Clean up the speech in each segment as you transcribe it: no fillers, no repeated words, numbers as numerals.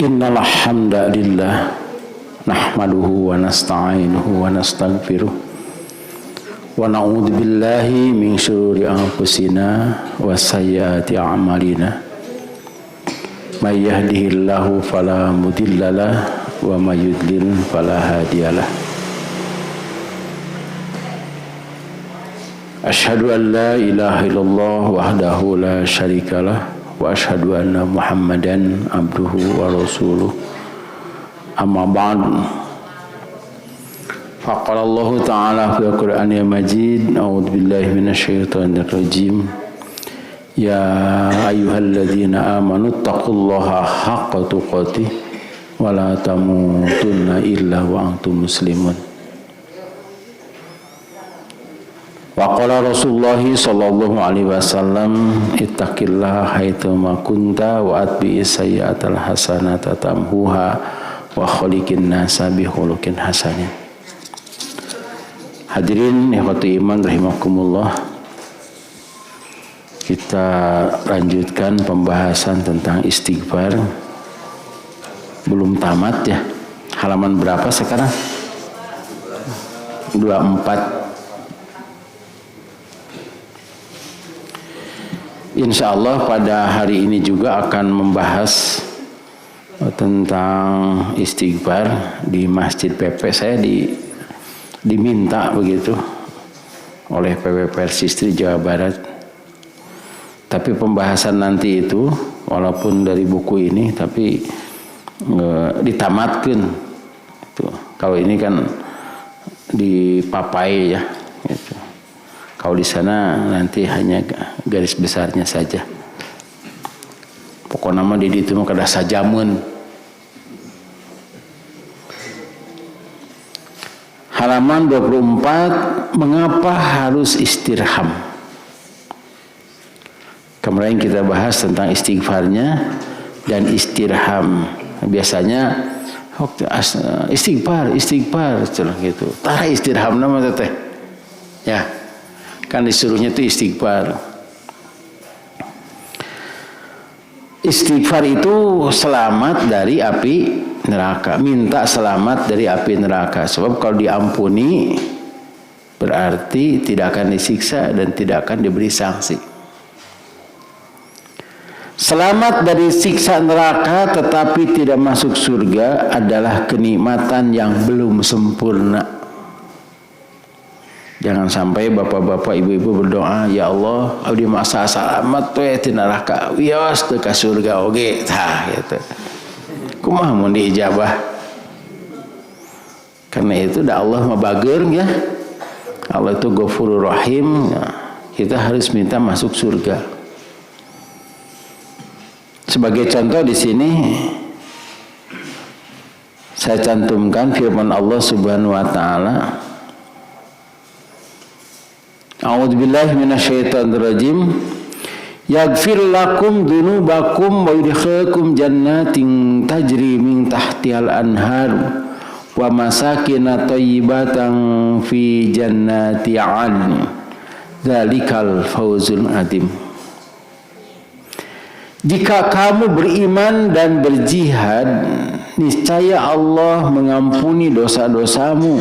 Innal hamdalillah nahmaduhu wa nasta'inuhu wa nastaghfiruh wa na'udzu billahi min syururi anfusina wa sayyiati a'malina. May yahdihillahu fala mudhillalah wa may yudlil fala hadiyalah. Asyhadu an la ilaha illallah wahdahu la syarikalah wa asyhadu anna Muhammadan abduhu wa rasuluh. Amma ba'du. Faqala Allah Ta'ala fi Al-Qur'anil Majid, a'udzu billahi minasyaitonir rajim. Ya ayyuhalladzina amanu taqullaha haqqa tuqatih wa la tamutunna illa wa antum muslimun. Wa qala Rasulullah sallallahu alaihi wasallam ittaqillaha haitsu ma kunta wa atbi'is sayyi'atal hasanata tamhuha wa khaliqin nasa bi khuluqin hasanin. Hadirin ikhwati iman rahimakumullah, kita lanjutkan pembahasan tentang istighfar. Belum tamat ya. Halaman berapa sekarang? 24. Insya Allah pada hari ini juga akan membahas tentang istighfar di Masjid PP. Saya diminta begitu oleh PP Persistri Jawa Barat. Tapi pembahasan nanti itu walaupun dari buku ini tapi ditamatkan. Kalau ini kan dipapai ya. Gitu. Kalau di sana nanti hanya garis besarnya saja. Pokoknya mah di ditu mah kada sajamun. Halaman 24, mengapa harus istirham? Kemarin kita bahas tentang istighfarnya dan istirham. Biasanya istighfar gitu. Tara istirham nama teteh. Ya. Kan disuruhnya itu istighfar. Istighfar itu selamat dari api neraka. Minta selamat dari api neraka. Sebab kalau diampuni berarti tidak akan disiksa dan tidak akan diberi sanksi. Selamat dari siksa neraka tetapi tidak masuk surga adalah kenikmatan yang belum sempurna. Jangan sampai bapak-bapak, ibu-ibu berdoa, ya Allah, abdi masa selamat tuh di neraka, wios teu ka surga oge, tah gitu. Kumaha mun diijabah? Karena itu da Allah mah bageur ya. Allah itu Ghafurur Rahim. Ya. Kita harus minta masuk surga. Sebagai contoh di sini saya cantumkan firman Allah Subhanahu wa taala. A'udzubillahi minasyaitonirrajim. Yaghfir lakum dzunubakum wa yudkhilukum jannatin tajri min tahtihal anhar wa masakin thayyibatan fi jannati 'adn. Dzalikal fawzul 'adzim. Jika kamu beriman dan berjihad, niscaya Allah mengampuni dosa-dosamu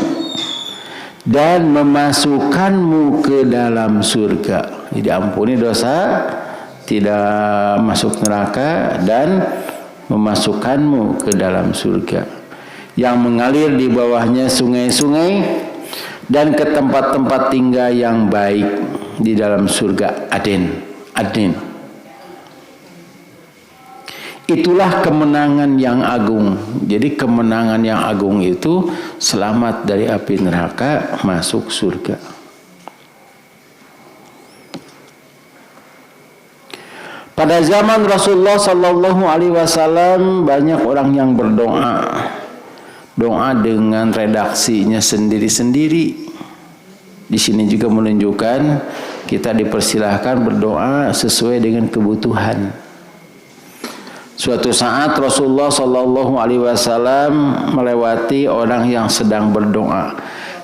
dan memasukkanmu ke dalam surga. Jadi ampuni dosa, tidak masuk neraka, dan memasukkanmu ke dalam surga yang mengalir di bawahnya sungai-sungai dan ke tempat-tempat tinggal yang baik di dalam surga Aden. Itulah kemenangan yang agung. Jadi kemenangan yang agung itu selamat dari api neraka, masuk surga. Pada zaman Rasulullah sallallahu alaihi wasallam banyak orang yang berdoa. Doa dengan redaksinya sendiri-sendiri. Di sini juga menunjukkan kita dipersilahkan berdoa sesuai dengan kebutuhan. Suatu saat Rasulullah sallallahu alaihi wasallam melewati orang yang sedang berdoa.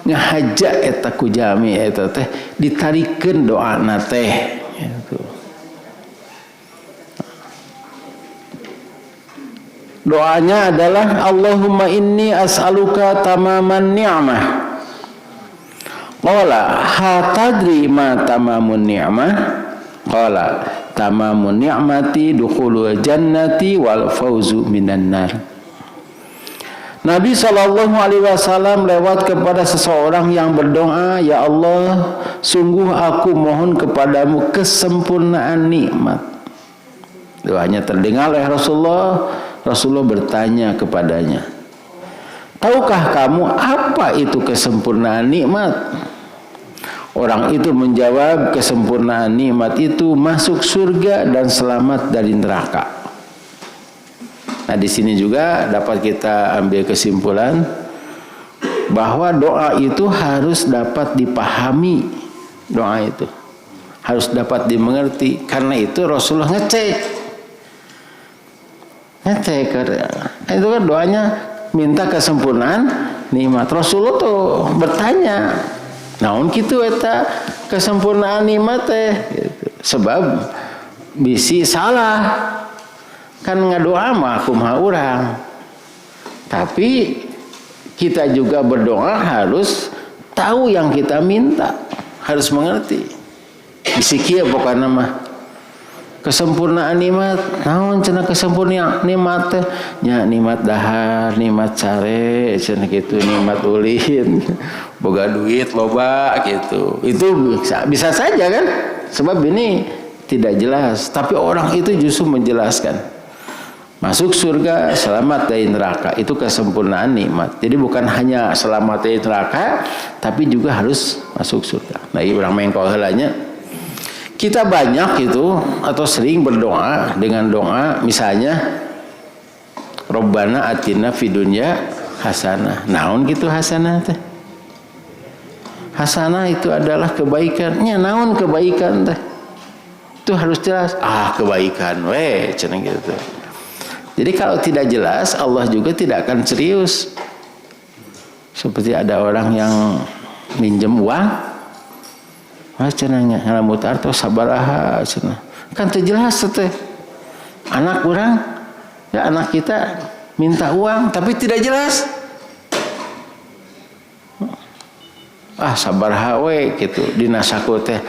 Ngahaja eta ku jami eta teh ditarikeun doana teh gitu. Doanya adalah Allahumma inni as'aluka tamaman ni'mah. Qala hatadri ma tamamun ni'mah? Qala tamamun ni'mati dukhulul jannati wal fauzu minan nar. Nabi SAW lewat kepada seseorang yang berdoa, ya Allah, sungguh aku mohon kepadamu kesempurnaan nikmat. Doanya terdengar oleh Rasulullah. Rasulullah bertanya kepadanya, tahukah kamu apa itu kesempurnaan nikmat? Orang itu menjawab, kesempurnaan nikmat itu masuk surga dan selamat dari neraka. Nah, di sini juga dapat kita ambil kesimpulan bahwa doa itu harus dapat dipahami. Doa itu harus dapat dimengerti. Karena itu Rasulullah ngecek itu kan doanya minta kesempurnaan nikmat. Rasulullah tuh bertanya, naon kitu eta kesempurnaan nikmat teh? Sebab bisi salah kan ngadoa mah kumaha urang, tapi kita juga berdoa harus tahu yang kita minta, harus mengerti. Bisi kieu pokokna mah kesempurnaan nikmat, naon cenah kesempurnaan nikmat teh? Nya nikmat dahar, nikmat care, cenah kitu, nikmat ulin, boga duit loba gitu. Itu bisa saja kan? Sebab ini tidak jelas, tapi orang itu justru menjelaskan. Masuk surga, selamat dari neraka, itu kesempurnaan nikmat. Jadi bukan hanya selamat dari neraka, tapi juga harus masuk surga. Nah, urang mengko heulanya kita banyak itu atau sering berdoa dengan doa misalnya Rabbana atina fid dunya hasanah. Naon gitu hasanah teh? Hasanah itu adalah kebaikannya. Naon kebaikan teh? Itu harus jelas. Kebaikan we cenah gitu. Jadi kalau tidak jelas Allah juga tidak akan serius. Seperti ada orang yang minjem uang, cenanya rambut arto sabaraha cenah. Kan teu jelas teh. Anak orang, ya anak kita minta uang tapi tidak jelas. Sabaraha we gitu. Dina saku teh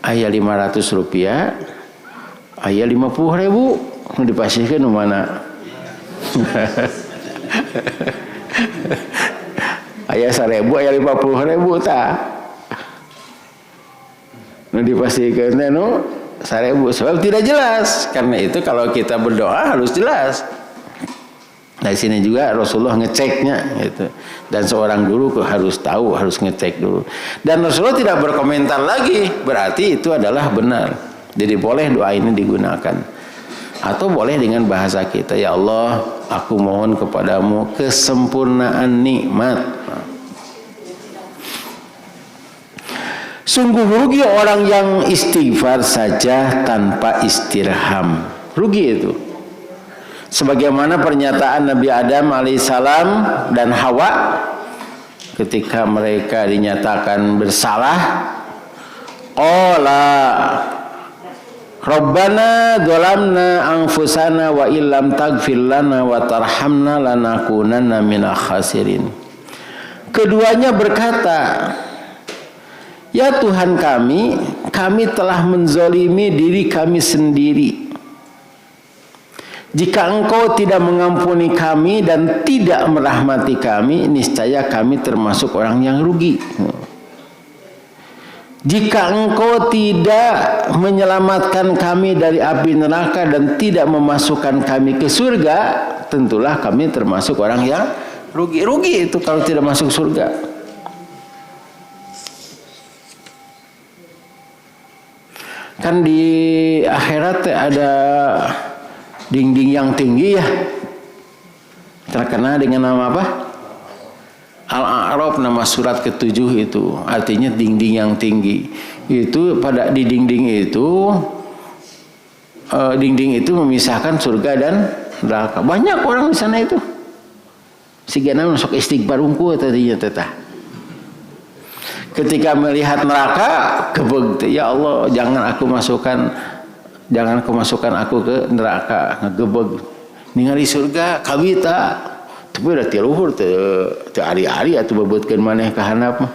aya 500 rupiah, aya 50.000, nu dipasihkeun nu mana? Aya 1.000, aya 50.000 tah. Dipastikan sebab tidak jelas. Karena itu kalau kita berdoa harus jelas. Dari sini juga Rasulullah ngeceknya gitu. Dan seorang guru harus tahu, harus ngecek dulu. Dan Rasulullah tidak berkomentar lagi, berarti itu adalah benar. Jadi boleh doa ini digunakan. Atau boleh dengan bahasa kita, ya Allah, aku mohon kepadamu kesempurnaan nikmat. Sungguh rugi orang yang istighfar saja tanpa istirham. Rugi itu. Sebagaimana pernyataan Nabi Adam alaihissalam dan Hawa ketika mereka dinyatakan bersalah. Qala Rabbana dzalamna anfusana wa illam taghfir lana wa tarhamna lanakunanna minal khasirin. Keduanya berkata, ya Tuhan kami, kami telah menzalimi diri kami sendiri. Jika Engkau tidak mengampuni kami dan tidak merahmati kami, niscaya kami termasuk orang yang rugi. Jika Engkau tidak menyelamatkan kami dari api neraka dan tidak memasukkan kami ke surga, tentulah kami termasuk orang yang rugi. Rugi itu kalau tidak masuk surga. Kan di akhirat ada dinding yang tinggi ya, terkenal dengan nama apa? Al-A'raf, nama surat ke-7 itu, artinya dinding yang tinggi. Itu pada di dinding itu memisahkan surga dan neraka. Banyak orang di sana itu. Sigana masuk istighfar unggul tadinya tetah. Ketika melihat neraka, gebeg, ya Allah, jangan aku masukkan aku ke neraka, ngegebeg. ningali surga kawita tapi udah tiluhur teu ari-ari atuh bebeutkeun maneh ka handap mah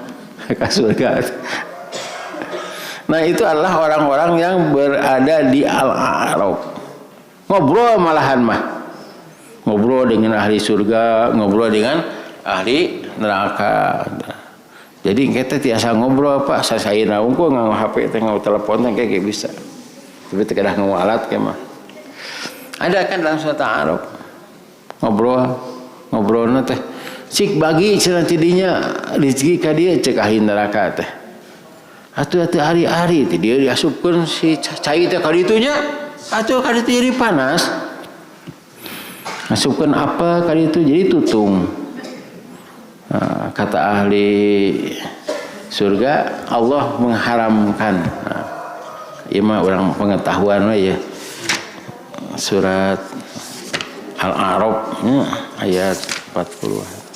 ka surga. Nah itu adalah orang-orang yang berada di al-a'raf. Ngobrol malahan mah. Ngobrol dengan ahli surga, ngobrol dengan ahli neraka. Jadi kita tiasa ngobrol apa sasayeuna unggul nganggo HP teh nganggo telepon teh kayak bisa. Tapi teu kedah nganggo alat ke mah. Ada kan dalam surat Al-A'raf. Ngobrolna teh cik bagi cenah tidinya rezeki ka dieu cek ahli neraka teh. Atuh hari-hari teh dia diasupkeun si cai teh ka ditunya. Atuh ka ditu panas. Masukkan apa kali itu jadi tutung. Nah, kata ahli surga Allah mengharamkan. Nah, ini mah orang pengetahuan ya. Surat Al-A'raf ayat 40.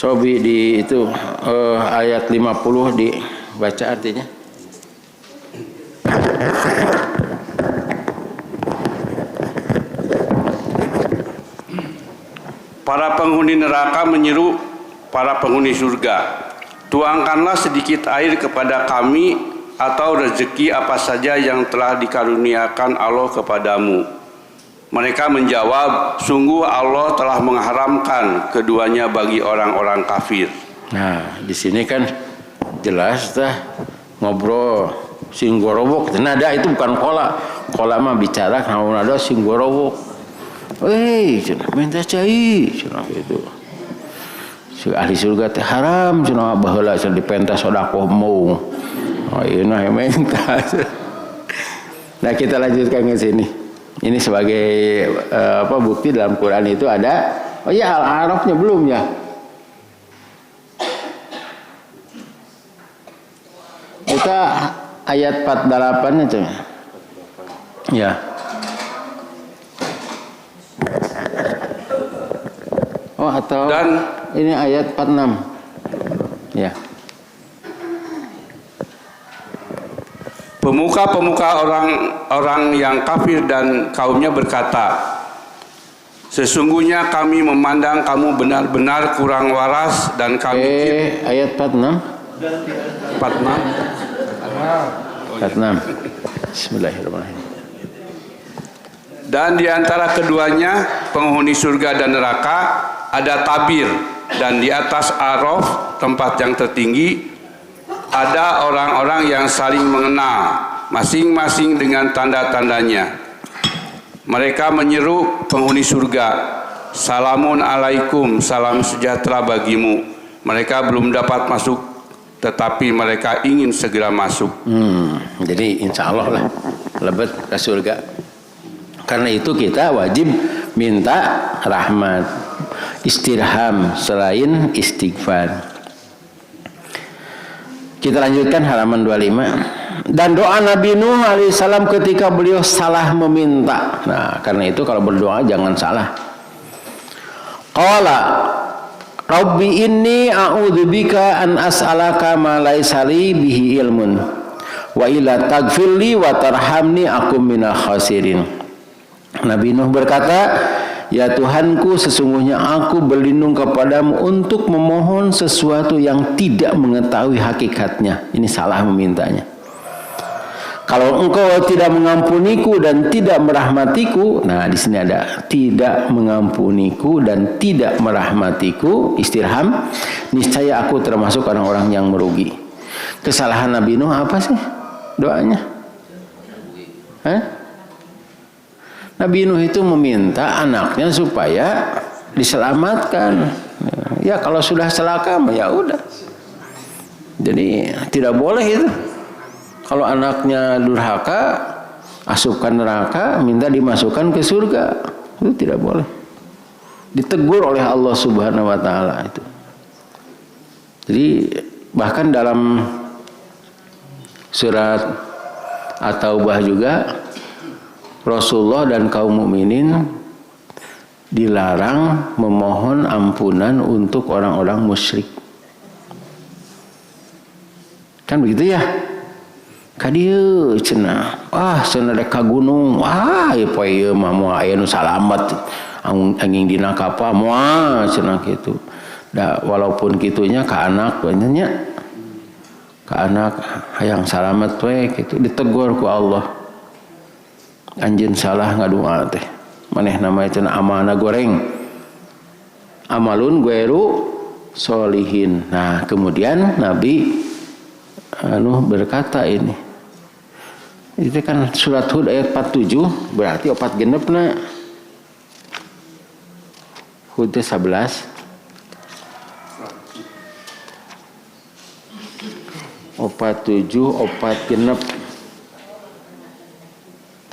Cobi di itu ayat 50 dibaca artinya. Para penghuni neraka menyeru para penghuni surga, tuangkanlah sedikit air kepada kami atau rezeki apa saja yang telah dikaruniakan Allah kepadamu. Mereka menjawab, sungguh Allah telah mengharamkan keduanya bagi orang-orang kafir. Nah, di sini kan jelas dah ngobrol singgorowok. Nada itu bukan kola. Kola mah bicara kalau nada singgorowok. Cenah minta cai, cenah gitu. Si ahli surga teh haram cenah baheula cenah dipentas sedekah mau. Oh, ieu nah minta. Nah, kita lanjutkan ke sini. Ini sebagai bukti dalam Quran itu ada. Oh ya, Al-A'rafnya belum ya. Kita ayat 48-nya tuh. Ya. Oh atau dan ini ayat 46. Ya. Pemuka-pemuka orang yang kafir dan kaumnya berkata, sesungguhnya kami memandang kamu benar-benar kurang waras dan kami ayat 46. 46. Bismillahirrahmanirrahim. Dan di antara keduanya penghuni surga dan neraka ada tabir, dan di atas Araf tempat yang tertinggi ada orang-orang yang saling mengenal, masing-masing dengan tanda-tandanya. Mereka menyeru penghuni surga, salamun alaikum, salam sejahtera bagimu. Mereka belum dapat masuk, tetapi mereka ingin segera masuk. Jadi insya Allah lah lebet ke surga. Karena itu kita wajib minta rahmat, istirham selain istighfar. Kita lanjutkan halaman 25. Dan doa Nabi Nuh alaihissalam ketika beliau salah meminta. Nah, karena itu kalau berdoa jangan salah. Qala Rabbi inni a'udzubika an as'alaka ma laisa li bihi ilmun wa illa taghfirli wa tarhamni akum minal khasirin. Nabi Nuh berkata, ya Tuhanku, sesungguhnya aku berlindung kepadamu untuk memohon sesuatu yang tidak mengetahui hakikatnya. Ini salah memintanya. Kalau engkau tidak mengampuniku dan tidak merahmatiku, nah di sini ada tidak mengampuniku dan tidak merahmatiku, istirham, niscaya aku termasuk orang-orang yang merugi. Kesalahan Nabi Nuh apa sih doanya? Nabi Nuh itu meminta anaknya supaya diselamatkan. Ya kalau sudah celaka ya udah. Jadi tidak boleh itu. Kalau anaknya durhaka, asupkan neraka, minta dimasukkan ke surga, itu tidak boleh. Ditegur oleh Allah Subhanahu wa taala itu. Jadi bahkan dalam surat At-Taubah juga Rasulullah dan kaum mukminin dilarang memohon ampunan untuk orang-orang musyrik. Kan begitu ya? Ka dieu cenah. Cenah rek ka gunung. Ieu poe ieu mah moal aya nu salamet. Anging dina kapal moal cenah kitu. Da walaupun kitunya ka anak nya. Ka anak hayang salamet we kitu ditegur ku Allah. Anjeun salah ngadoa teh. Maneh nama cenah amalna goreng. Amalun gueru solihin. Nah, kemudian Nabi berkata ini. Itu kan surat Hud ayat 47, berarti 4 genepna. Hud 11. 47 4 genep.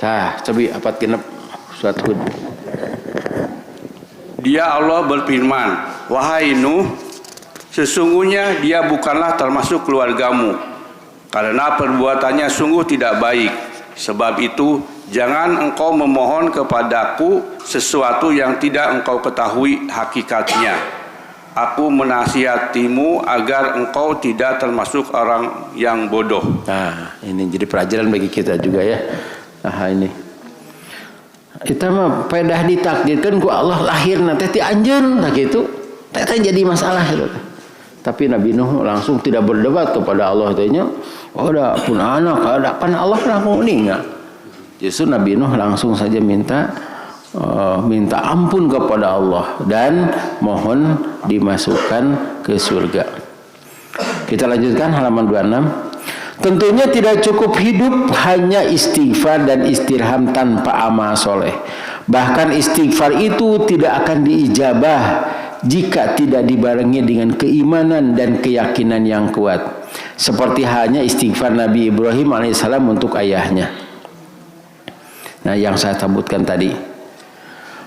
Tah, cobi 4 genep surat Hud. Dia Allah berfirman, wahai Nuh, sesungguhnya dia bukanlah termasuk keluargamu, karena perbuatannya sungguh tidak baik. Sebab itu, jangan engkau memohon kepadaku sesuatu yang tidak engkau ketahui hakikatnya. Aku menasihatimu agar engkau tidak termasuk orang yang bodoh. Nah, ini jadi pelajaran bagi kita juga ya. Nah, ini. Kita mah pedah ditakdirkan ku Allah lahir nanti ti anjeun tak gitu. Teh jadi masalah gitu. Tapi Nabi Nuh langsung tidak berdebat kepada Allah tanya, da pun anak ada kan Allah langsung ningal. Justru Nabi Nuh langsung saja minta ampun kepada Allah dan mohon dimasukkan ke surga. Kita lanjutkan halaman 26. Tentunya tidak cukup hidup hanya istighfar dan istirham tanpa amal soleh. Bahkan istighfar itu tidak akan diijabah jika tidak dibarengi dengan keimanan dan keyakinan yang kuat. Seperti halnya istighfar Nabi Ibrahim alaihissalam untuk ayahnya. Nah, yang saya sebutkan tadi.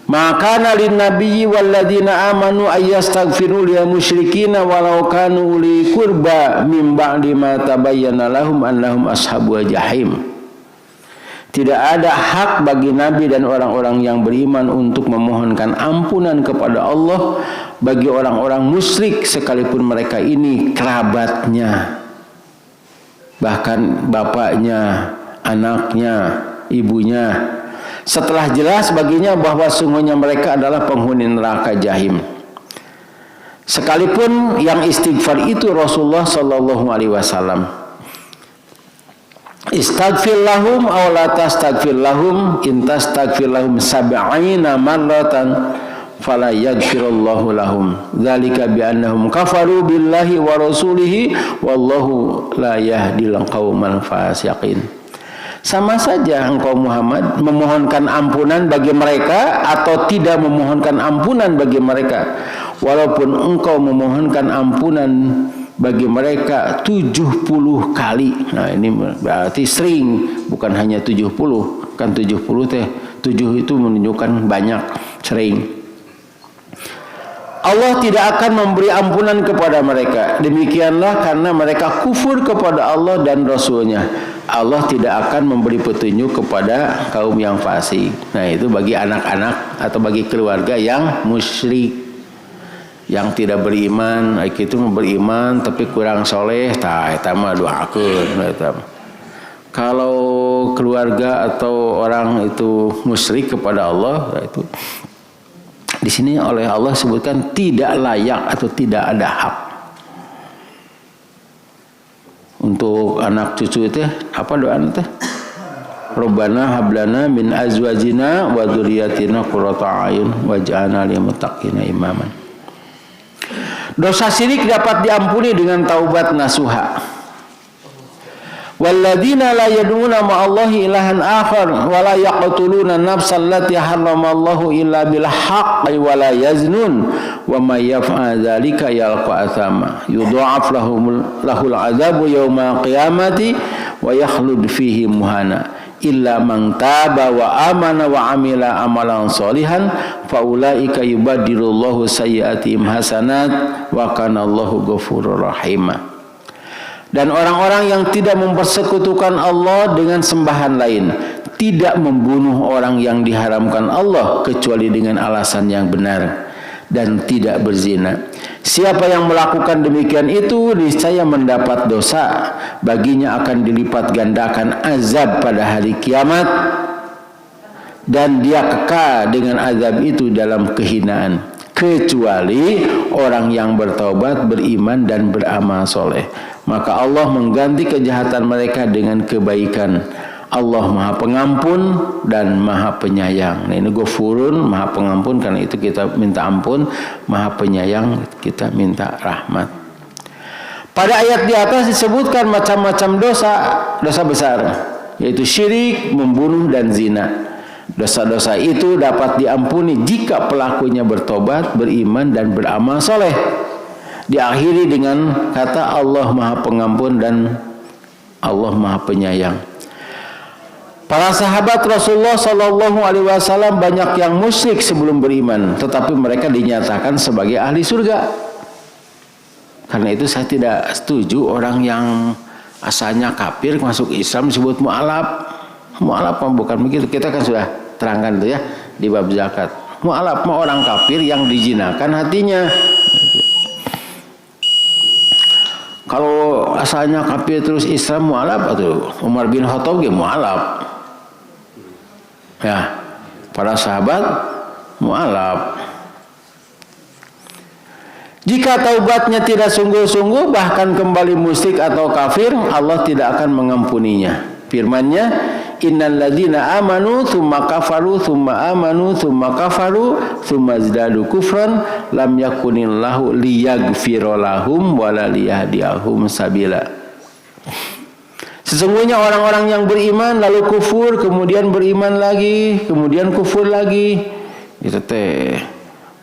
Maka nalin nabiyyi walladzina amanu ayastaghfiru lil musyrikina walau kanu uli qurba mim ba'di ma tabayyana lahum annahum ashabul jahim. Tidak ada hak bagi nabi dan orang-orang yang beriman untuk memohonkan ampunan kepada Allah bagi orang-orang musyrik sekalipun mereka ini kerabatnya, bahkan bapaknya, anaknya, ibunya. Setelah jelas baginya bahwa sungguhnya mereka adalah penghuni neraka jahim. Sekalipun yang istighfar itu Rasulullah sallallahu alaihi wasallam. Istaghfir lahum aw la tastaghfir lahum in tastaghfir lahum 70 marratan fala yaghfirullahu lahum. Dzalika bi annahum kafaru billahi wa rasulihi wallahu la yahdil qaumal fasiqin. Sama saja engkau Muhammad memohonkan ampunan bagi mereka atau tidak memohonkan ampunan bagi mereka. Walaupun engkau memohonkan ampunan bagi mereka 70 kali. Nah, ini berarti sering, bukan hanya 70. Kan 70 teh 7 itu menunjukkan banyak, sering. Allah tidak akan memberi ampunan kepada mereka. Demikianlah karena mereka kufur kepada Allah dan Rasulnya. Allah tidak akan memberi petunjuk kepada kaum yang fasik. Nah, itu bagi anak-anak atau bagi keluarga yang musyrik, yang tidak beriman. Itu beriman tapi kurang soleh, eta mah doakeun. Kalau keluarga atau orang itu musyrik kepada Allah, itu di sini oleh Allah sebutkan tidak layak atau tidak ada hak. Untuk anak cucu itu apa doa teh? Rabbana hablana min azwajina wa dzurriyyatina qurrata a'yun waj'alna lil muttaqina imaman. Dosa syirik dapat diampuni dengan taubat nasuha. Walladzina la yad'una ma'allahi ilahan akhar wa la yaqtuluna an-nafsa allati harramallahu illa bil haqqi wa la yaznun wa may yaf'al dzalika yalqa athama yudha'af lahul 'adzabu yaumal qiyamati wa yakhlud fihi muhana illa man taba wa amana wa amila amalan sholihan fa ulaika yubaddilullahu sayyi'atihim hasanat wa kana Allahu ghafurur rahim. Dan orang-orang yang tidak mempersekutukan Allah dengan sembahan lain, tidak membunuh orang yang diharamkan Allah kecuali dengan alasan yang benar, dan tidak berzina. Siapa yang melakukan demikian itu niscaya mendapat dosa, baginya akan dilipat gandakan azab pada hari kiamat, dan dia kekal dengan azab itu dalam kehinaan, kecuali orang yang bertaubat, beriman dan beramal soleh, maka Allah mengganti kejahatan mereka dengan kebaikan. Allah Maha Pengampun dan Maha Penyayang. Nah, ini Ghafurun, Maha Pengampun, karena itu kita minta ampun. Maha Penyayang, kita minta rahmat. Pada ayat di atas disebutkan macam-macam dosa besar, yaitu syirik, membunuh dan zina. Dosa-dosa itu dapat diampuni jika pelakunya bertobat, beriman dan beramal soleh. Diakhiri dengan kata Allah Maha Pengampun dan Allah Maha Penyayang. Para sahabat Rasulullah Sallallahu Alaihi Wasallam banyak yang musyrik sebelum beriman, tetapi mereka dinyatakan sebagai ahli surga. Karena itu saya tidak setuju orang yang asalnya kafir masuk Islam disebut mu'alaf. Mu'alaf bukan begitu. Kita kan sudah terangkan itu ya di bab zakat. Mu'alaf orang kafir yang dijinakan hatinya. Kalau asalnya kafir terus Islam mu'alaf, atau Umar bin Khattab dia mu'alaf. Ya, para sahabat mu'alaf. Jika taubatnya tidak sungguh-sungguh, bahkan kembali musyrik atau kafir, Allah tidak akan mengampuninya. Firman-Nya, innal ladzina amanu tsumma kafaru tsumma amanu tsumma kafaru tsumma zadu kufran lam yakunillahu liyaghfira lahum wala liyahdiyahum sabila. Sesungguhnya orang-orang yang beriman lalu kufur, kemudian beriman lagi, kemudian kufur lagi. Itu teh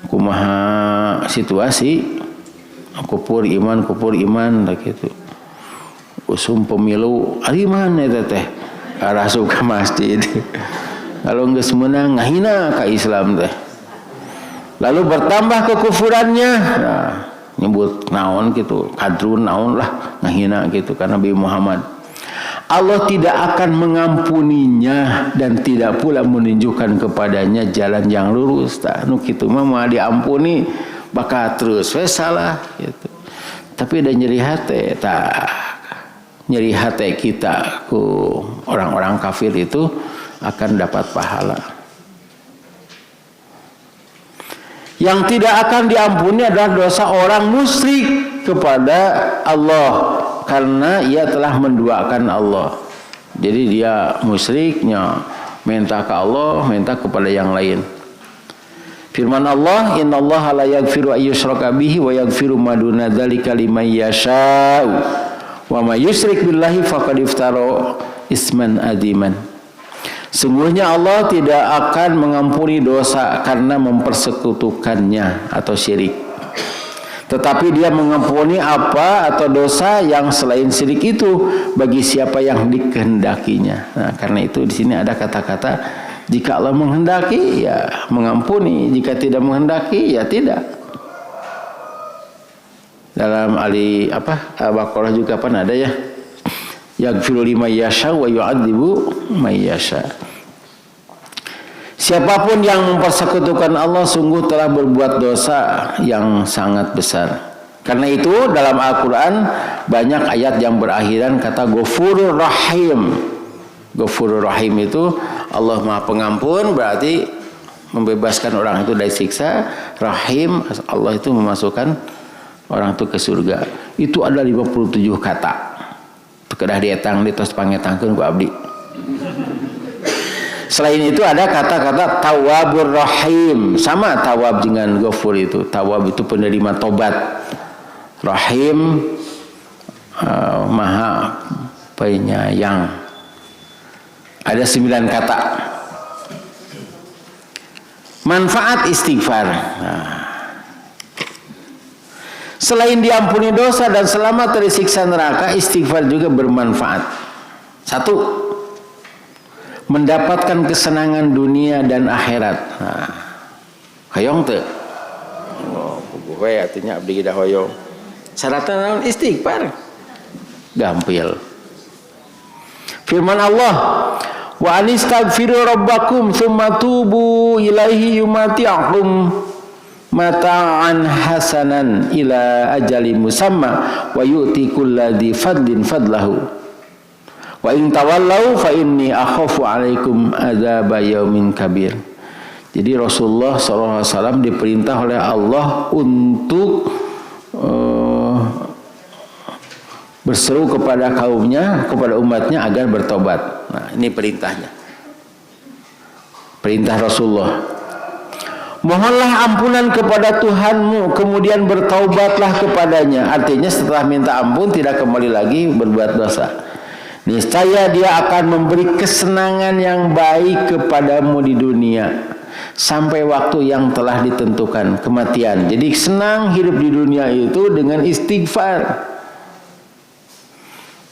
kumaha situasi kufur iman lah gitu. Usum pemilu ari mana eta teh arah suka masjid. Kalau geus meunang ngahina ka Islam teh. Lalu bertambah kekufurannya. Nah, nyebut naon gitu, kadrun naon lah ngahina gitu karena Nabi Muhammad. Allah tidak akan mengampuninya dan tidak pula menunjukkan kepadanya jalan yang lurus. Nu kitu mah mau diampuni bakal terus we salah gitu. Tapi ada nyeri hati, nyeri hati kita ku orang-orang kafir itu akan dapat pahala. Yang tidak akan diampuni adalah dosa orang musyrik kepada Allah, karena ia telah menduakan Allah. Jadi dia musyriknya minta ke Allah, minta kepada yang lain. Firman Allah, innallaha la yaghfiru ayyushraka bihi wa yaghfiru ma duna dzalika liman yasha'u wa may yusyrik billahi faqad iftara isman adziman. Sungguhnya Allah tidak akan mengampuni dosa karena mempersekutukannya atau syirik. Tetapi dia mengampuni apa atau dosa yang selain syirik itu bagi siapa yang dikehendakinya. Nah, karena itu di sini ada kata-kata jika Allah menghendaki ya mengampuni, jika tidak menghendaki ya tidak. Dalam Al-Baqarah juga kan ada ya. Yaghfiru liman yasha wa yu'adzibu man yasha. Siapapun yang mempersekutukan Allah sungguh telah berbuat dosa yang sangat besar. Karena itu dalam Al-Quran banyak ayat yang berakhiran kata Ghafurur Rahim. Ghafurur Rahim itu Allah Maha Pengampun, berarti membebaskan orang itu dari siksa. Rahim, Allah itu memasukkan orang itu ke surga. Itu ada 57 kata. Kedah dietang di tos pangetangkeun ku abdi. Selain itu ada kata-kata Tawwabur Rahim, sama tawab dengan Ghafur itu. Tawab itu penerima tobat. Rahim Maha Penyayang. Ada 9 kata. Manfaat istighfar. Selain diampuni dosa dan selamat dari siksa neraka, istighfar juga bermanfaat. 1. Mendapatkan kesenangan dunia dan akhirat. Hoyong teu? Oh, gue artinya abdi kita hoyong. Syaratnya naon istighfar? Gampil. Firman Allah, wa anistaghfiru rabbakum tsumma tubu ilaihi yumati'akum mata'an hasanan ila ajali musamma wa yu'ti kulladzi fadlin fadlahu wa in tawallau fa inni akhafu alaikum adzaba yaumin kabir. Jadi Rasulullah SAW diperintah oleh Allah untuk berseru kepada kaumnya, kepada umatnya agar bertobat. Nah, ini perintahnya. Perintah Rasulullah. Mohonlah ampunan kepada Tuhanmu, kemudian bertaubatlah kepadanya. Artinya setelah minta ampun tidak kembali lagi berbuat dosa. Niscaya Dia akan memberi kesenangan yang baik kepadamu di dunia sampai waktu yang telah ditentukan, kematian. Jadi senang hidup di dunia itu dengan istighfar.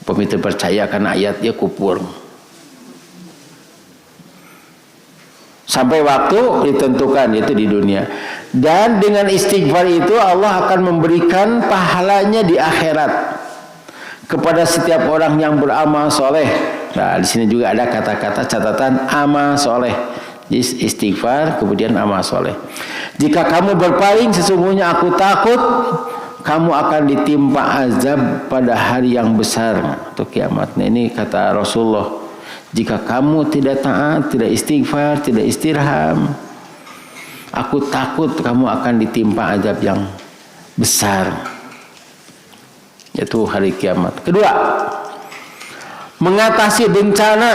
Pemimpin percaya karena ayatnya kupur. Sampai waktu ditentukan itu di dunia. Dan dengan istighfar itu Allah akan memberikan pahalanya di akhirat kepada setiap orang yang beramal soleh. Nah, di sini juga ada kata-kata catatan amal soleh. Istighfar kemudian amal soleh. Jika kamu berpaling, sesungguhnya aku takut kamu akan ditimpa azab pada hari yang besar atau kiamat. Nah, ini kata Rasulullah. Jika kamu tidak taat, tidak istighfar, tidak istirham, aku takut kamu akan ditimpa azab yang besar, yaitu hari kiamat. Kedua, mengatasi bencana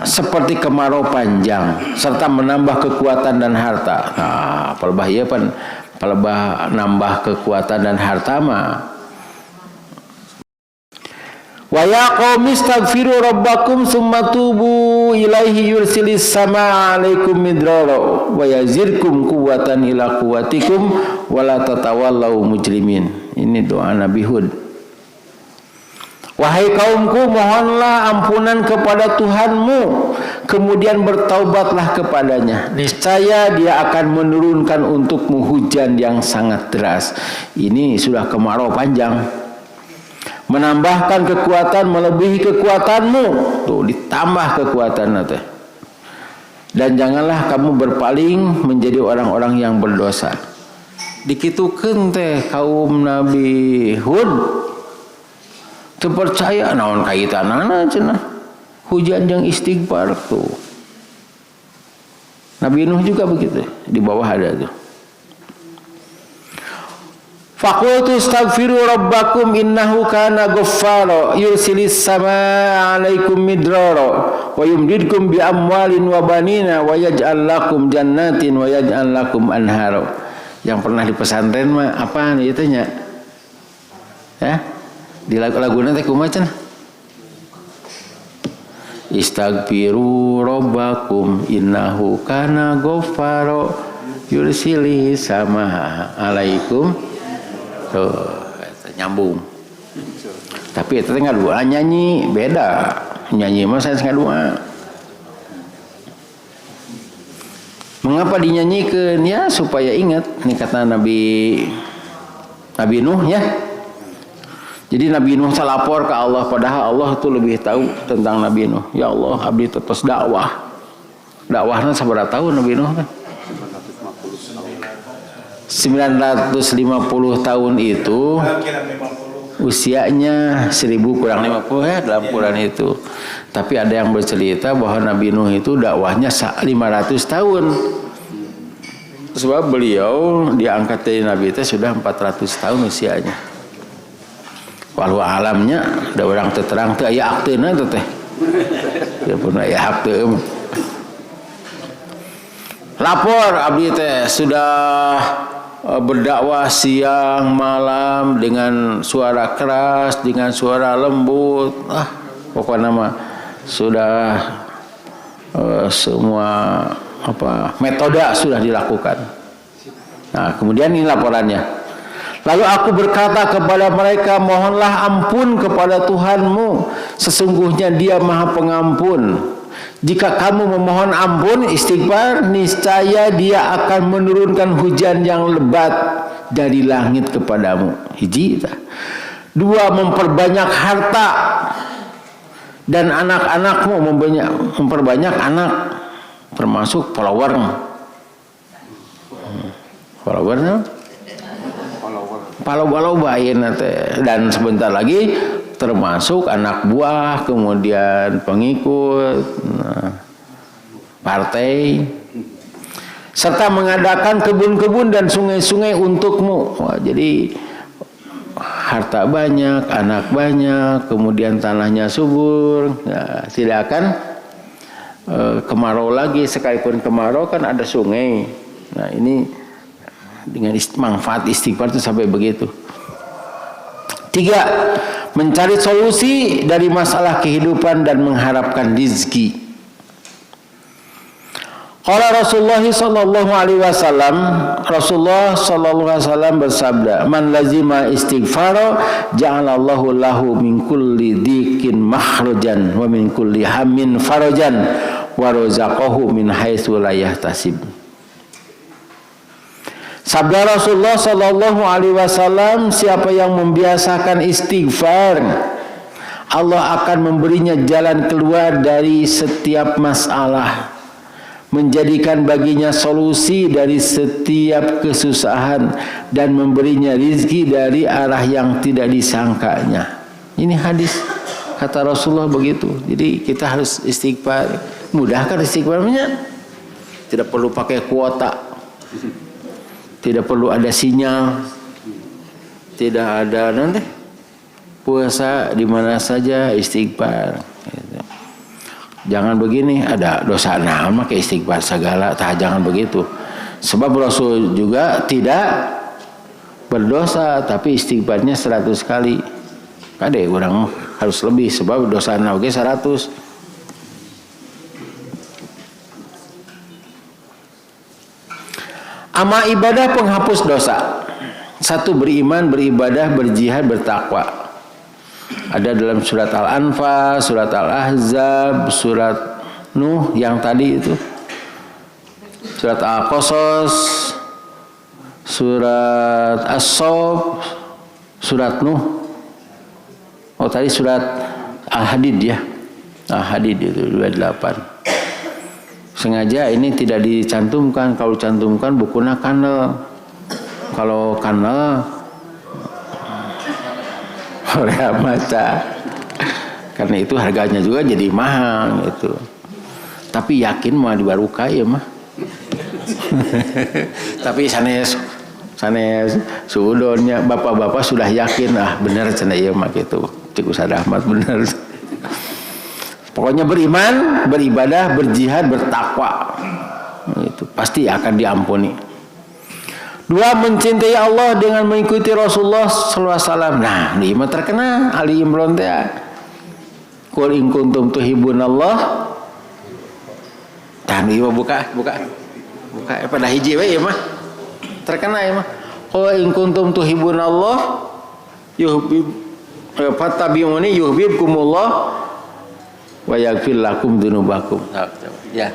seperti kemarau panjang serta menambah kekuatan dan harta. Nah, pelbahaya pan pelbah nambah kekuatan dan harta mah. Wa ya qaumi astaghfiru rabbakum tsumma tubu ilaihi yursilis samaa 'alaikum midrara wa yazidkum quwwatan ila quwwatikum wa la tatawallau mujrimin. Ini doa Nabi Hud. Wahai kaumku, mohonlah ampunan kepada Tuhanmu, kemudian bertaubatlah kepadanya. Niscaya Dia akan menurunkan untukmu hujan yang sangat deras. Ini sudah kemarau panjang. Menambahkan kekuatan melebihi kekuatanmu. Tuh, ditambah kekuatan nanti. Dan janganlah kamu berpaling menjadi orang-orang yang berdosa. Dikitukeun teh kaum Nabi Hud terpercaya naon kaitanana cenah hujan yang istighfar tuh. Nabi Nuh juga begitu, di bawah ada tuh. Faqultu astaghfiru rabbakum innahu kana ghaffara yursilis samaa 'alaikum midrara wa yumdidkum bi amwalin wa banina wa yaj'al lakum jannatin wa yaj'al lakum anhara. Yang pernah di pesantren mah apaan ieu teh nya? Ya? Di lagu-laguna teh kumaha cenah? Istaghfiru rabbakum innahu kana ghaffara yursilis samaa 'alaikum. Tuh, nyambung. Tapi itu tengah dua nyanyi beda. Nyanyi mah saya ngadua. Mengapa dinyanyikan? Ya supaya ingat. Ini kata Nabi Nuh ya. Jadi Nabi Nuh lapor ke Allah, padahal Allah itu lebih tahu tentang Nabi Nuh. Ya Allah, abdi tetes dakwah. Dakwahnya sabaraha tahun Nabi Nuh kan? 950 tahun itu usianya 1000 kurang 50 ya dalam Quran itu. Tapi ada yang bercerita bahwa Nabi Nuh itu dakwahnya 500 tahun. Sebab beliau diangkat dari Nabi itu sudah 400 tahun usianya. Walau alamnya ada orang terterang teh aya akteuna teh. Ya pun aya akte. Lapor abdi teh sudah berdakwah siang malam dengan suara keras, dengan suara lembut. Pokoknya mah sudah semua metode sudah dilakukan. Nah, kemudian ini laporannya. Lalu aku berkata kepada mereka, mohonlah ampun kepada Tuhanmu, sesungguhnya Dia Maha Pengampun. Jika kamu memohon ampun, istighfar, niscaya Dia akan menurunkan hujan yang lebat dari langit kepadamu. Hiji. Dua, memperbanyak harta dan anak-anakmu, memperbanyak anak, termasuk follower. Paloba dan sebentar lagi termasuk anak buah, kemudian pengikut, partai, serta mengadakan kebun-kebun dan sungai-sungai untukmu. Wah, jadi harta banyak, anak banyak, kemudian tanahnya subur, ya, tidak akan kemarau lagi. Sekalipun kemarau kan ada sungai. Nah, ini dengan manfaat istighfar itu sampai begitu. 3, mencari solusi dari masalah kehidupan dan mengharapkan rizki. Qala Rasulullah sallallahu alaihi wasallam, Rasulullah sallallahu alaihi wasallam bersabda, "Man lazima istighfara ja'alallahu lahu min kulli dhikin makhrajan wa min kulli hammin farajan wa razaqahu min haitsu la yahtasib." Sabda Rasulullah sallallahu alaihi wasallam, siapa yang membiasakan istighfar, Allah akan memberinya jalan keluar dari setiap masalah, menjadikan baginya solusi dari setiap kesusahan, dan memberinya rizki dari arah yang tidak disangkanya. Ini hadis kata Rasulullah begitu. Jadi kita harus istighfar. Mudahkan istighfarnya, tidak perlu pakai kuota, tidak perlu ada sinyal, tidak ada nanti puasa di mana saja istighfar. Jangan begini, ada dosa nama ke istighfar segala, jangan begitu. Sebab Rasul juga tidak berdosa, tapi istighfarnya 100 kali. Kade orang harus lebih, sebab dosa nama ke 100. Amal ibadah penghapus dosa. 1, beriman, beribadah, berjihad, bertakwa. Ada dalam surat Al-Anfal, surat Al-Ahzab, surat Nuh yang tadi itu, surat Al-Qasas, surat As-Sof, surat Nuh. Oh tadi surat Al-Hadid ya. Al-Hadid itu 28. Sengaja ini tidak dicantumkan. Kalau cantumkan bukunya kanal. Kalau kanal oleh mata. Karena itu harganya juga jadi mahal gitu. Tapi yakin mau dibarukai ya mah. Tapi sanes suudonnya bapak-bapak sudah yakin benar cenah ieu mah gitu. Cik Ustaz Ahmad benar. Pokoknya beriman, beribadah, berjihad, bertakwa. Itu pasti akan diampuni. 2, mencintai Allah dengan mengikuti Rasulullah sallallahu alaihi wasallam. Nah, ini mah terkenal Ali Imran teh. Qul in kuntum tuhibbunallah. Tah ieu buka pada hiji we ieu mah. Terkenal ieu mah. Qul in kuntum tuhibbunallah yuhibbu fattabi'uni yuhibbukumullah wa yaghfir lakum dzunubakum. Ya.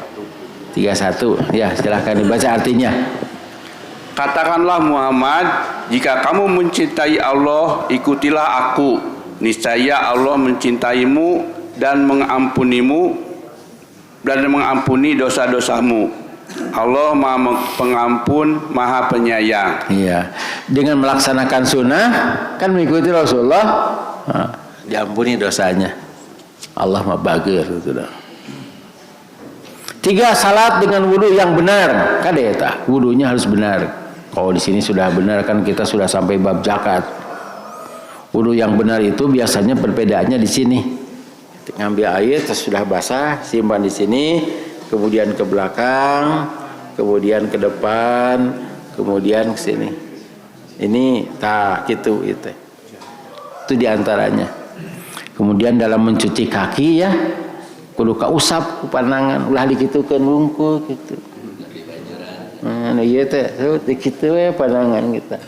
31. Ya, silakan dibaca artinya. Katakanlah Muhammad, jika kamu mencintai Allah, ikutilah aku. Niscaya Allah mencintaimu dan mengampunimu dan mengampuni dosa-dosamu. Allah Maha Pengampun, Maha Penyayang. Iya. Dengan melaksanakan sunnah kan mengikuti Rasulullah, diampuni dosanya. Allah mah bageur gitu dah. 3, salat dengan wudu yang benar. Kade eta, wudunya harus benar. Kalau di sini sudah benar kan kita sudah sampai bab zakat. Wudu yang benar itu biasanya perbedaannya di sini. Ngambil air terus sudah basah, simpan di sini, kemudian ke belakang, kemudian ke depan, kemudian ke sini. Ini tak gitu itu. Itu diantaranya. Kemudian dalam mencuci kaki ya, kudu kausap ku pandangan, ulah dikitukeun wungkul gitu. Nah, ieu teh dikitu we pandangan kita.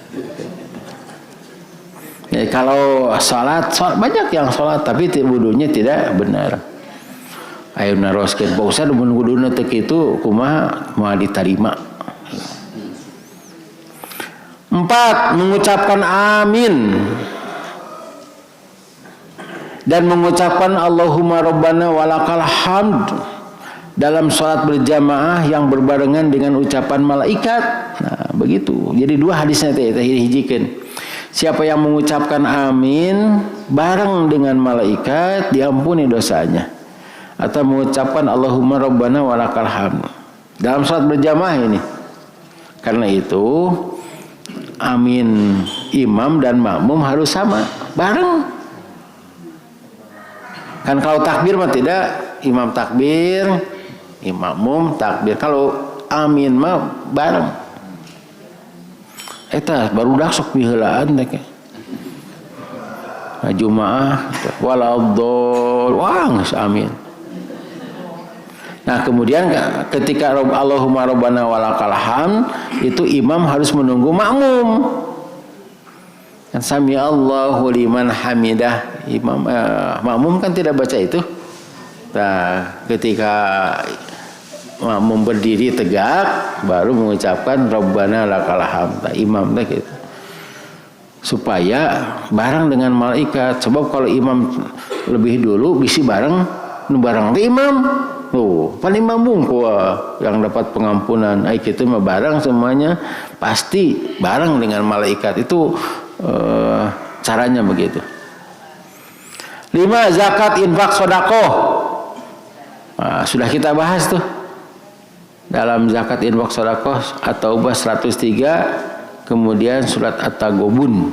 Ya, kalau salat banyak yang salat tapi wudunya tidak benar. Ayeuna naroskeun Pak Ustaz mun wuduna teu kitu kumaha moal ditarima. 4, mengucapkan amin dan mengucapkan Allahumma Rabbana walakal hamd dalam sholat berjamaah yang berbarengan dengan ucapan malaikat. Nah, begitu. Jadi dua hadisnya teh hijikeun. Siapa yang mengucapkan amin bareng dengan malaikat diampuni dosanya. Atau mengucapkan Allahumma rabbana walakal hamd. Dalam salat berjamaah ini. Karena itu amin imam dan makmum harus sama, bareng. Kan kalau takbir mah tidak, imam takbir, makmum takbir. Kalau amin mah bareng. Eta baru dak sok piheulaan teh. Jumaah waladdall wah amin. Nah, kemudian ketika Allahumma rabbana walakal hamd itu imam harus menunggu makmum. Kan sami Allahu liman hamidah. Makmum kan tidak baca itu. Nah, ketika makmum berdiri tegak baru mengucapkan rabbana lakal hamd. Nah, imam teh gitu. Supaya bareng dengan malaikat. Sebab kalau imam lebih dulu bisi bareng imam. Tuh, pan imam bungku yang dapat pengampunan. Ai kitu mah bareng semuanya pasti bareng dengan malaikat. Itu caranya begitu. 5 zakat, infak, sedekah. Nah, sudah kita bahas tuh. Dalam zakat, infak, sedekah At-Taubah 103, kemudian surat At-Taghabun.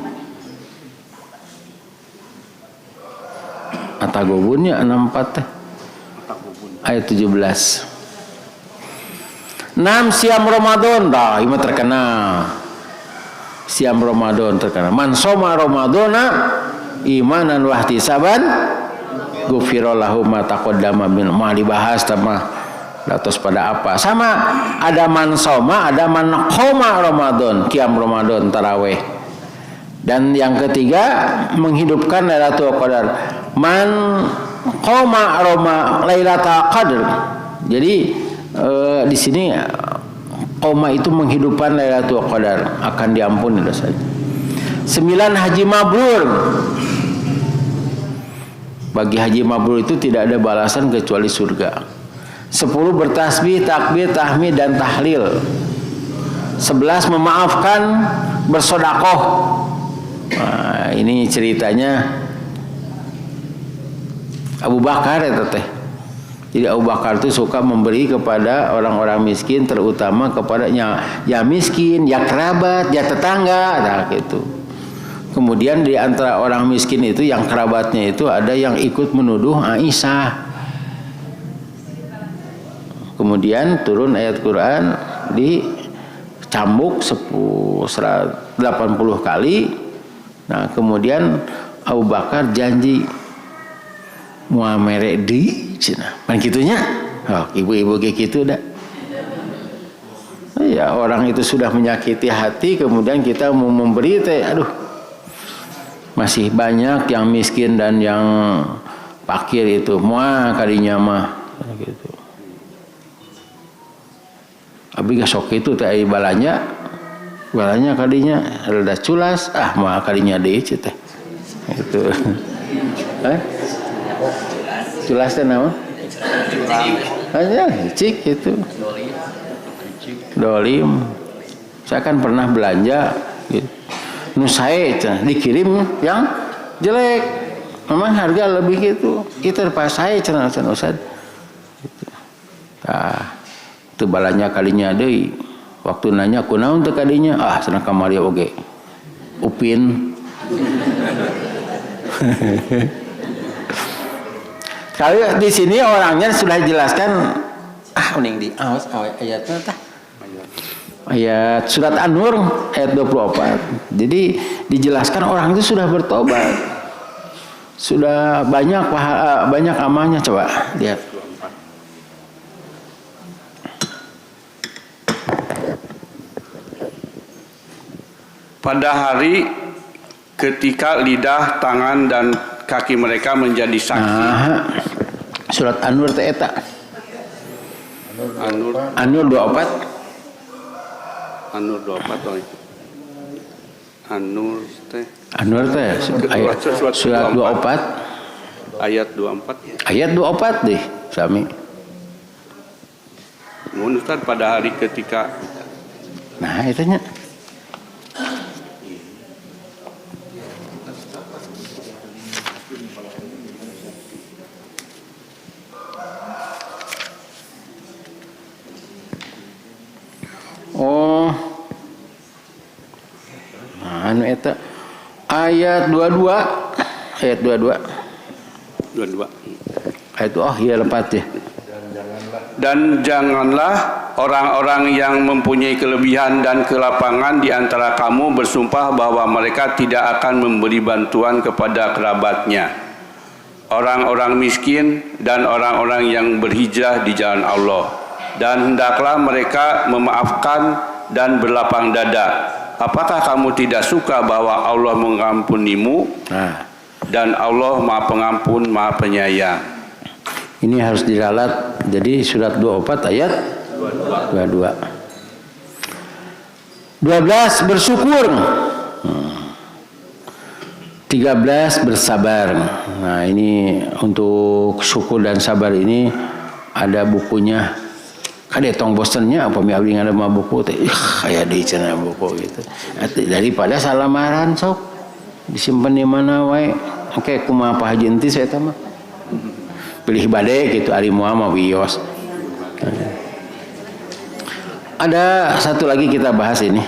At-Taghabunnya 64 teh. Ayat 17. 6 siam Ramadan. Dah, ini terkenal. Siam Ramadan terkenal. Man shoma Ramadana imanan wa ihtisaban ghufira lahu ma taqaddama min ma dibahas sama datos pada apa. Sama ada man shoma, ada man qoma Ramadan, qiyam Ramadan tarawih. Dan yang ketiga menghidupkan Lailatul Qadar. Man qoma Lailatul Qadar. Jadi di sini qoma itu menghidupkan Lailatul Qadar, akan diampuni dosanya. 9 haji mabrur. Bagi haji mabrur itu tidak ada balasan kecuali surga. 10 bertasbih, takbir, tahmid dan tahlil. 11 memaafkan, bersedekah. Nah, ini ceritanya Abu Bakar ya teh. Jadi Abu Bakar itu suka memberi kepada orang-orang miskin, terutama kepada ya miskin, ya kerabat, ya tetangga, nah gitu. Kemudian di antara orang miskin itu yang kerabatnya itu ada yang ikut menuduh Aisyah. Kemudian turun ayat Quran dicambuk 80 kali. Nah, kemudian Abu Bakar janji muamere di cina. Pan kitunya. Oh, ibu-ibu kayak gitu dah. Ya, orang itu sudah menyakiti hati, kemudian kita mau memberi teh, aduh. Masih banyak yang miskin dan yang fakir itu. Moal kadinya mah gitu. Abi gasok itu teh ai balanya kadinya rada culas, moal kadinya deui teh. Gitu. Culas teh naon? Hanya cik itu. Dolim. Saya kan pernah belanja gitu. Nu sae dikirim yang jelek. Memang harga lebih gitu. Itu pas saya cenah Ustaz. Gitu. Nah, itu balanya kalinya deui. Waktu nanya kunaon teh kadinya? Cenah kamari oge. Upin. Kalau di sini orangnya sudah jelaskan, mending di awas ayatnya tah. Ayat surat An-Nur ayat 24. Jadi dijelaskan orang itu sudah bertobat. Sudah banyak amalnya, coba lihat. Pada hari ketika lidah, tangan dan kaki mereka menjadi saksi. Surat An-Nur teh eta. An-Nur 24. An-Nur 24 oh itu. An-Nur teh surat 24 ayat 24. Ayat 24 deh, sami. Mun Ustaz pada hari ketika Nah, itu nya. Oh. Nah, anu eta ayat 22. Ayat 22. Ayat itu iya lepat ya. Dan janganlah orang-orang yang mempunyai kelebihan dan kelapangan di antara kamu bersumpah bahwa mereka tidak akan memberi bantuan kepada kerabatnya, orang-orang miskin dan orang-orang yang berhijrah di jalan Allah. Dan hendaklah mereka memaafkan dan berlapang dada. Apakah kamu tidak suka bahwa Allah mengampunimu? Dan Allah Maha Pengampun, Maha Penyayang. Ini harus diralat. Jadi surat 24 ayat 22. 12 bersyukur. 13 bersabar. Nah, ini untuk syukur dan sabar ini ada bukunya. Kade tong bosennya apa mi abdi ngada mah buku teh aya deui cenah buku gitu. Daripada salamaran sok disimpan di mana wae. Oke, kumaha Pak Haji enti saya teh mah. Pilih bade gitu ari moal mah wios. Ada satu lagi kita bahas ini.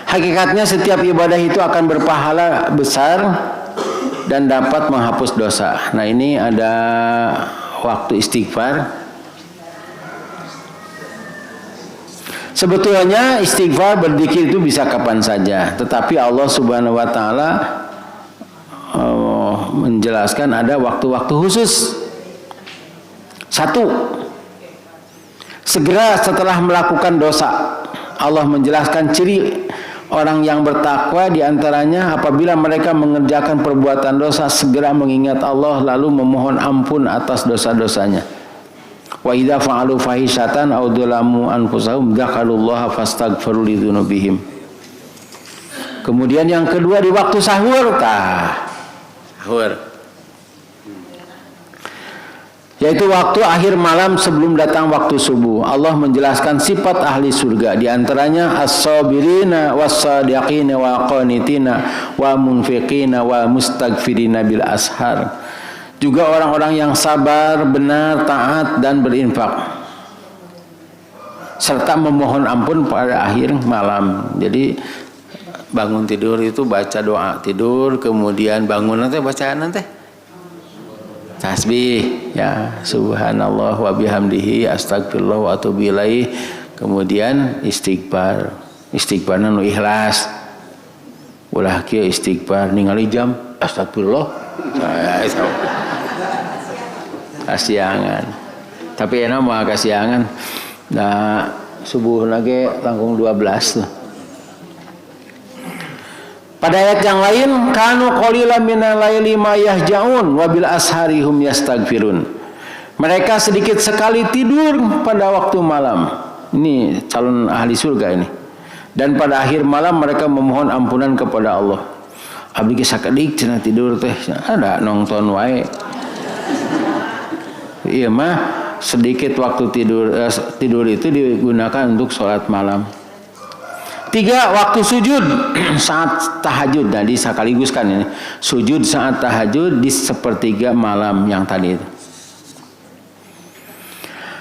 Hakikatnya setiap ibadah itu akan berpahala besar dan dapat menghapus dosa. Nah, ini ada waktu istighfar. Sebetulnya istighfar berzikir itu bisa kapan saja, tetapi Allah Subhanahu wa taala menjelaskan ada waktu-waktu khusus. Satu, segera setelah melakukan dosa. Allah menjelaskan ciri orang yang bertakwa, di antaranya apabila mereka mengerjakan perbuatan dosa segera mengingat Allah lalu memohon ampun atas dosa-dosanya. Wa idza fa'alu fahisatan aw dzalamu anfusahum dzakarullaha fastaghfiru lidzunubihim. Kemudian yang kedua di waktu sahur, sahur. Yaitu waktu akhir malam sebelum datang waktu subuh. Allah menjelaskan sifat ahli surga, di antaranya as-sabirina was-sadiqina wa qanitina wa munfiqina wa mustaghfirina bil ashar. Juga orang-orang yang sabar, benar, taat dan berinfak, serta memohon ampun pada akhir malam. Jadi bangun tidur itu baca doa tidur, kemudian bangun nanti bacaan nanti tasbih ya, subhanallah wa bihamdihi astagfirullah wa atubu ilaih, kemudian istighfar nu ikhlas. Ulah kieu istighfar ningali jam astagfirullah kasiangan, tapi enak mah kasiangan. Nah, subuh lagi langkung 12 tuh. Pada ayat yang lain, kanu qalilan minal laili ma yahjaun wa bil ashari hum yastaghfirun. Mereka sedikit sekali tidur pada waktu malam. Ini calon ahli surga ini. Dan pada akhir malam mereka memohon ampunan kepada Allah. Abdi ge sakedik cenah tidur teh, ada nonton wae. Iya mah sedikit waktu tidur itu digunakan untuk sholat malam. 3, waktu sujud saat tahajud. Tadi sekaligus kan ini sujud saat tahajud di sepertiga malam yang tadi itu.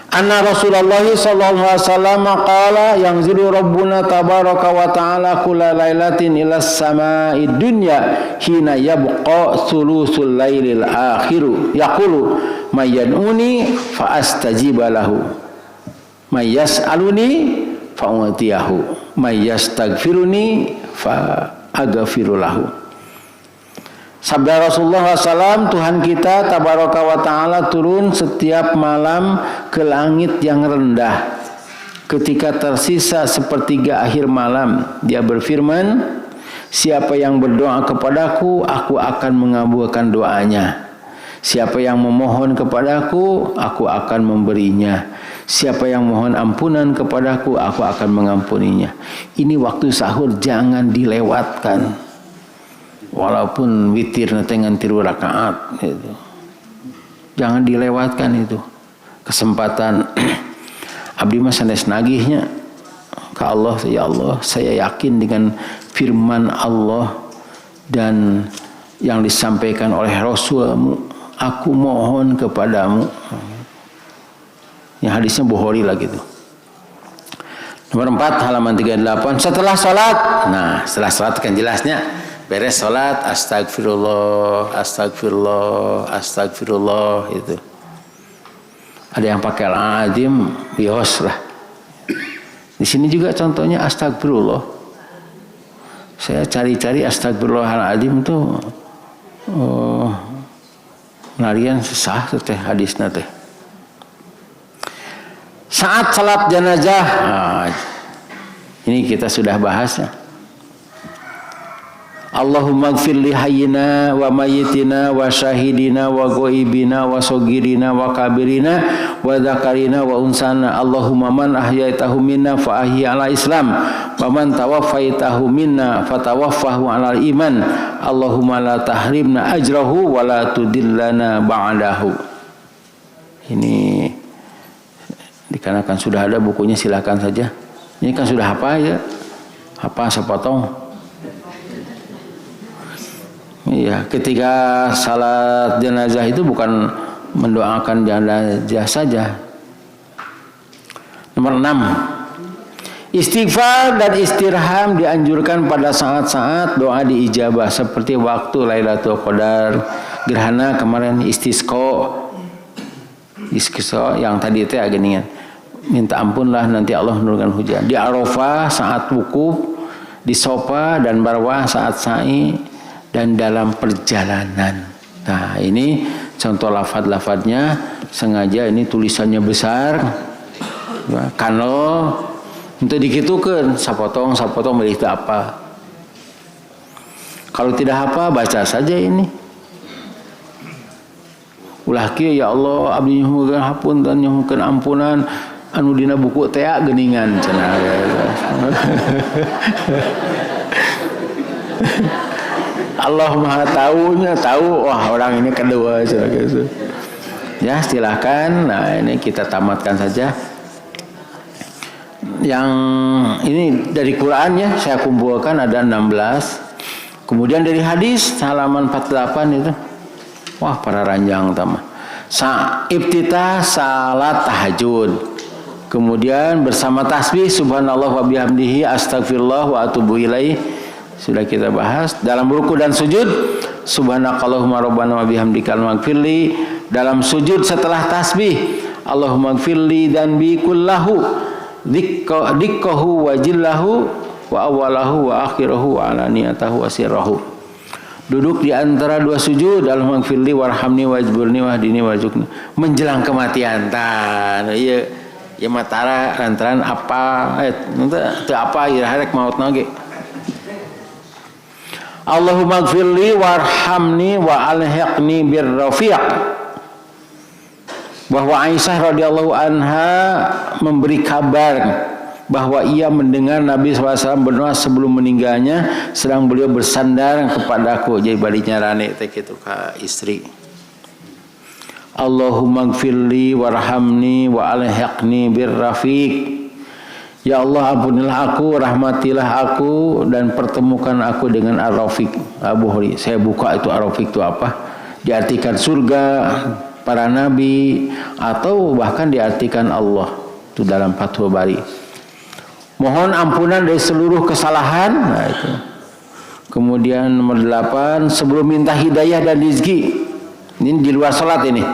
Anna Rasulullah sallallahu alaihi wasallam qala yanzilu rabbuna tabaraka wa ta'ala kulla lailatin ila as-sama'i dunya hina yabqa thuluthul lailil akhiru yaqulu may yanuni fa astajiba lahu may yas'aluni fa u'tiyahu may yastaghfiruni fa aghfiru lahu. Sabda Rasulullah SAW, Tuhan kita tabaraka wa ta'ala turun setiap malam ke langit yang rendah. Ketika tersisa sepertiga akhir malam, dia berfirman, siapa yang berdoa kepadaku, aku akan mengabulkan doanya. Siapa yang memohon kepadaku, aku akan memberinya. Siapa yang mohon ampunan kepadaku, aku akan mengampuninya. Ini waktu sahur jangan dilewatkan. Walaupun witir dengan 3 rakaat gitu. Jangan dilewatkan itu kesempatan. Abdi mah sanes nagihnya ke Allah, ya Allah, saya yakin dengan firman Allah dan yang disampaikan oleh Rasul-Mu, aku mohon kepadamu. Yang hadisnya Bukhari lah gitu. Nomor 4 halaman 38, setelah sholat. Nah, setelah sholat kan jelasnya beres sholat, astagfirullah, astagfirullah, astagfirullah itu. Ada yang pakai al-azim, bios lah. Di sini juga contohnya astagfirullah. Saya cari-cari astagfirullahaladzim itu larian sesah teh hadisna teh. Saat salat jenazah, ini kita sudah bahasnya. Allahumma gfir li hayyina wa mayyitina wa syahidina wa ghaibina wa sogirina wa kabirina wa dzakarina wa unsana. Allahumma man ahyaitahu minna fa ahyi ala islam wa man tawaffaitahu minna fatawaffahu ala iman. Allahumma la tahrimna ajrahu wa la tudillana ba'dahu. Ini dikarenakan sudah ada bukunya, silakan saja. Ini kan sudah hafal ya, hafal sepotong. Iya, ketika salat jenazah itu bukan mendoakan jenazah saja. Nomor 6, istighfar dan istirham dianjurkan pada saat-saat doa diijabah seperti waktu Lailatul Qadar, gerhana kemarin, istisqa yang tadi itu ageningan. Minta ampunlah nanti Allah menurunkan hujan. Di Arafah saat wukuf, di Sofa dan Marwah saat sa'i, dan dalam perjalanan. Nah, ini contoh lafaz-lafaznya, sengaja ini tulisannya besar. Kanal untuk dikitukan sapotong berita apa. Kalau tidak apa, baca saja ini. Ulah kieu ya Allah abdi nyuhun hapunten nyuhun ampunan anu dina buku teh geuningan cenah. Allah Maha tahunya, tahu wah orang ini kedua gitu. Ya, silakan. Nah, ini kita tamatkan saja. Yang ini dari Quran ya, saya kumpulkan ada 16. Kemudian dari hadis halaman 48 itu. Wah, para ranjang utama. Ibtitah salat tahajud. Kemudian bersama tasbih subhanallah wa bihamdihi astagfirullah wa atubu ilaih. Sudah kita bahas. Dalam ruku dan sujud subhanakallahumma rabbana wa bihamdika maghfirli. Dalam sujud setelah tasbih Allahumma gfirli dan bi kullahu dikkahu wa jillahu wa awalahu wa akhirahu wa alaniyatahu wa sirrahu. Duduk di antara dua sujud, Allahumma gfirli warhamni wajburni wahdini warzuqni, menjelang kematian. Tah ieu ya matara lantaran apa teu apa ieu harek mautna ge. Allahumma gfirli warhamni wa alhiqni birrafiq. Bahwa Aisyah radhiyallahu anha memberi kabar bahwa ia mendengar Nabi SAW berdoa sebelum meninggalnya, sedang beliau bersandar kepadaku, jadi badinya rane teh kitu ka istri. Allahumma gfirli warhamni wa alhiqni birrafiq. Ya Allah, ampunilah aku, rahmatilah aku, dan pertemukan aku dengan Ar-Rafiq. Abu Hurairah, saya buka itu Ar-Rafiq itu apa? Diartikan surga, para nabi, atau bahkan diartikan Allah. Itu dalam Fathul Bari. Mohon ampunan dari seluruh kesalahan. Nah, itu. Kemudian nomor 8, sebelum minta hidayah dan rezeki. Ini di luar salat ini.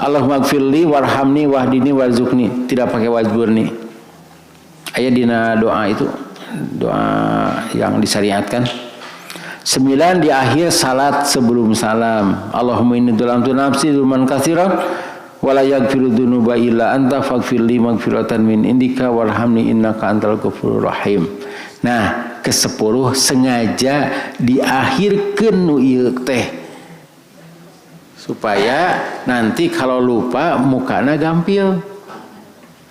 Allahumma gfirli warhamni wahdini warzuqni. Tidak pakai wajburni. Ayat dina doa itu, doa yang disyariatkan. 9 di akhir salat sebelum salam. Allahumma inni dzalamtu nafsi dzulman katsiran wa la yaghfiru dzunuba illa anta faghfirli maghfiratan min indika warhamni innaka antal ghafurur rahim. Nah, ke-10 sengaja diakhirkeun nu ieu teh supaya nanti kalau lupa mukana gampil.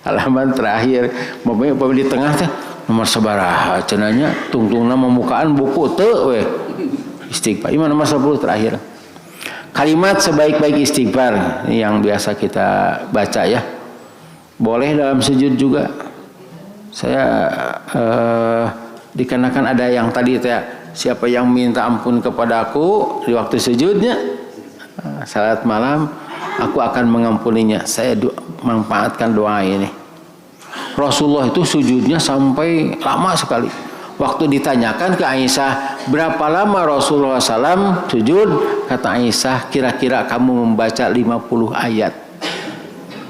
Halaman terakhir, mobilnya di tengah teh nomor sabaraha cenanya tungtungna memukaan buku teu we. Istighfar. Ini nomor 10 terakhir. Kalimat sebaik-baik istighfar yang biasa kita baca ya. Boleh dalam sujud juga. Saya dikarenakan ada yang tadi siapa yang minta ampun kepadaku di waktu sujudnya salat malam, aku akan mengampuninya. Saya manfaatkan doa ini. Rasulullah itu sujudnya sampai lama sekali. Waktu ditanyakan ke Aisyah, berapa lama Rasulullah SAW sujud? Kata Aisyah, kira-kira kamu membaca 50 ayat.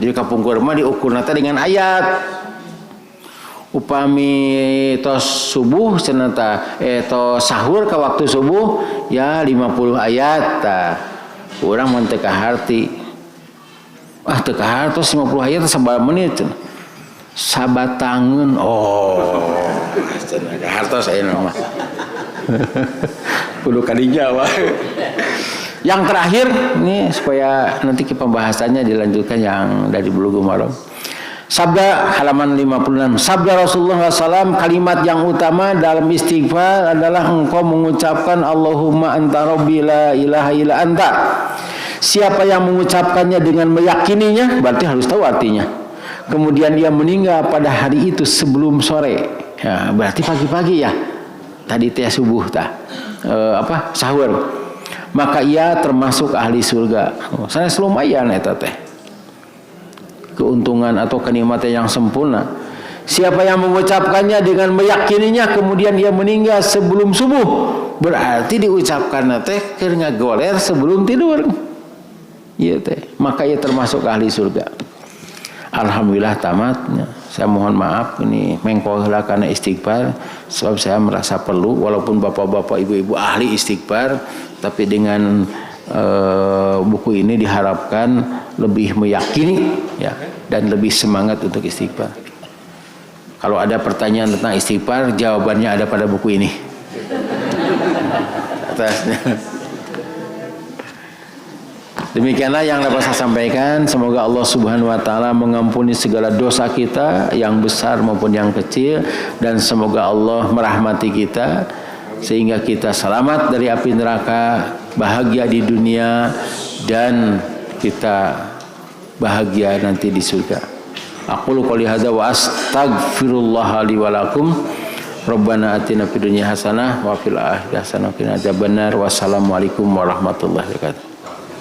Jadi kapung kurma diukur nata dengan ayat. Upami tos subuh cenata tos sahur ke waktu subuh ya 50 ayat. Urang mun teu kaharti. Teu kahartos 50 ayat sabaraha menit cenah. Sabatangeun cenah kahartos ayeuna mah. Kudu kadinya wae. Yang terakhir ini supaya nanti ke pembahasannya dilanjutkan yang dari Bulughul Maram. Sabda halaman 56. Sabda Rasulullah SAW, kalimat yang utama dalam istighfar adalah engkau mengucapkan Allahumma anta rabbi la ilaha illa anta. Siapa yang mengucapkannya dengan meyakininya, berarti harus tahu artinya. Kemudian dia meninggal pada hari itu sebelum sore. Ya, berarti pagi-pagi ya. Tadi teh subuh sahur. Maka ia termasuk ahli surga. Saya lumayan eta teh. Keuntungan atau kenikmatan yang sempurna. Siapa yang mengucapkannya dengan meyakininya kemudian ia meninggal sebelum subuh, berarti diucapkan teh keur ngagoler sebelum tidur. Iya teh, maka ia termasuk ahli surga. Alhamdulillah tamatnya. Saya mohon maaf ini mengko heula kana istighfar sebab saya merasa perlu walaupun bapak-bapak ibu-ibu ahli istighfar tapi dengan buku ini diharapkan lebih meyakini ya dan lebih semangat untuk istighfar. Kalau ada pertanyaan tentang istighfar, jawabannya ada pada buku ini. Atasnya. Demikianlah yang dapat saya sampaikan. Semoga Allah Subhanahu wa taala mengampuni segala dosa kita yang besar maupun yang kecil dan semoga Allah merahmati kita sehingga kita selamat dari api neraka, bahagia di dunia dan kita bahagia nanti di surga. Aqulu qouli hadza wa astaghfirullah li wa lakum. Rabbana atina fid dunya hasanah wa fil akhirati hasanah wa qina adzabannar. Wassalamualaikum warahmatullahi wabarakatuh.